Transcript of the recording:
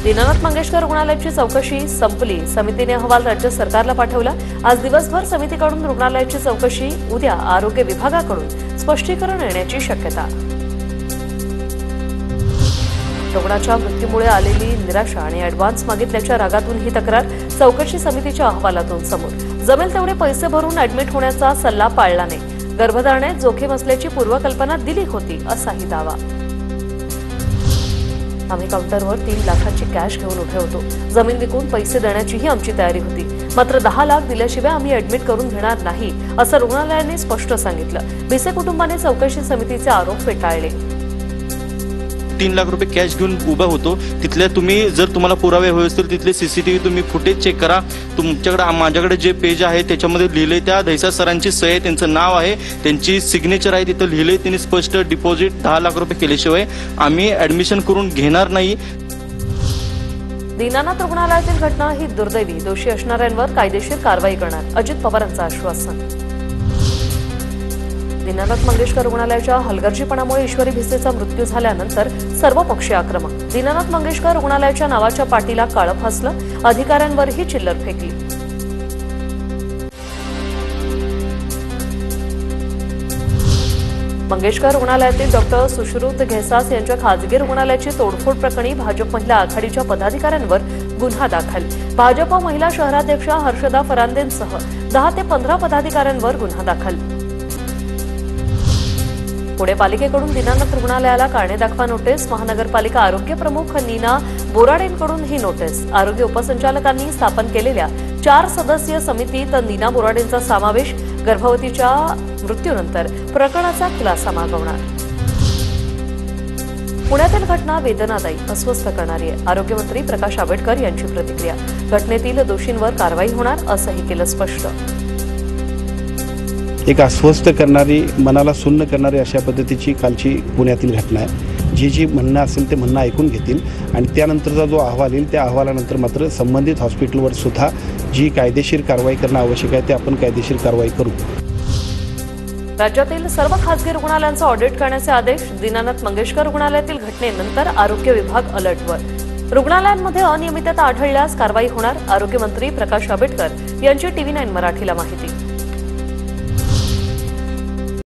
दीनानाथ मंगेशकर रुग्णालयाची चौकशी संपली। समितीने अहवाल राज्य सरकारला पाठवला। आज दिवसभर समितीकडून रुग्णालयाची चौकशी, उद्या आरोग्य विभागाकडून स्पष्टीकरण येण्याची शक्यता। रुग्णाच्या मृत्यूमुळे आलेली निराशा आणि ॲडव्हान्स मागितल्याच्या रागातून ही तक्रार चौकशी समितीच्या अहवालातून समोर। जमेल तेवढे पैसे भरून ॲडमिट होण्याचा सल्ला पाळला नाही। गर्भधारणेत जोखीम असल्याची पूर्वकल्पना दिली होती असाही दावा। आम्ही काउंटरवर 3 लाखाची कॅश घेऊन उभे होतो। जमीन विकून पैसे देण्याचीही आमची तयारी होती, मात्र 10 लाख दिल्याशिवाय आम्ही ॲडमिट करून घेणार नाही असं रुग्णालयाने स्पष्ट सांगितलं। भिसे कुटुंबाने चौकशी समितीचे आरोप फेटाळले। 3 लाख रुपये कॅश घेऊन उभा होतो। तिथले तुम्ही जर तुम्हाला पुरावे हवे असतील तिथले सीसीटीव्ही तुम्ही फुटेज चेक करा। तुमच्याकडे माझ्याकडे जे पेज आहे त्याच्यामध्ये लिहिले त्या धैसा सरांची सही आहे, त्यांचं नाव आहे, त्यांची सिग्नेचर आहे, तिथं लिहिले त्यांनी स्पष्ट डिपॉझिट 10 लाख रुपये केल्याशिवाय आम्ही ॲडमिशन करून घेणार नाही। दीनानाथ रुग्णालयातील घटना ही दुर्दैवी, दोषी असणाऱ्यांवर कायदेशीर कारवाई करणार, अजित पवारांचं आश्वासन। दीनानाथ मंगेशकर रुग्णालयाच्या हलगर्जीपणामुळे ईश्वरी भिसेचा मृत्यू झाल्यानंतर सर्वपक्षीय आक्रमक। दीनानाथ मंगेशकर रुग्णालयाच्या नावाच्या पाठीला काळं फासलं, अधिकाऱ्यांवरही चिल्लर फेकली। मंगेशकर रुग्णालयातील डॉक्टर सुश्रुत घेसास यांच्या खासगी रुग्णालयाची तोडफोड प्रकरणी भाजप महिला आघाडीच्या पदाधिकाऱ्यांवर गुन्हा दाखल। भाजप महिला शहराध्यक्ष हर्षदा फरांदेंसह 10 ते 15 पदाधिकाऱ्यांवर गुन्हा दाखल। पुणे पालिकेकडून दीनानाथ रुग्णालयाला कारणे दाखवा नोटीस। महानगरपालिका आरोग्य प्रमुख नीना बोराडेंकडून ही नोटीस। आरोग्य उपसंचालकांनी स्थापन केलेल्या 4 सदस्यीय समितीत नीना बोराडेंचा समावेश। गर्भवतीच्या मृत्यूनंतर प्रकरणाचा खुलासा मागवणार। पुण्यातील घटना वेदनादायी, अस्वस्थ करणारी आहे। आरोग्यमंत्री प्रकाश आंबेडकर यांची प्रतिक्रिया। घटनेतील दोषींवर कारवाई होणार असंही केलं स्पष्ट। एक अस्वस्थ करणारी, मनाला सुन्न करणारी अशा पद्धतीची कालची पुण्यातील घटना आहे। जी म्हणणं असेल ते म्हणणं ऐकून घेतील आणि त्यानंतरचा जो अहवाल येईल त्या अहवालानंतर मात्र संबंधित हॉस्पिटलवर सुद्धा जी कायदेशीर कारवाई करणं आवश्यक आहे ते आपण कायदेशीर कारवाई करू। राज्यातील सर्व खासगी रुग्णालयांचा ऑडिट करण्याचे आदेश। दीनानाथ मंगेशकर रुग्णालयातील घटनेनंतर आरोग्य विभाग अलर्टवर। रुग्णालयांमध्ये अनियमितता आढळल्यास कारवाई होणार, आरोग्यमंत्री प्रकाश आंबेडकर यांची TV9 मराठीला माहिती।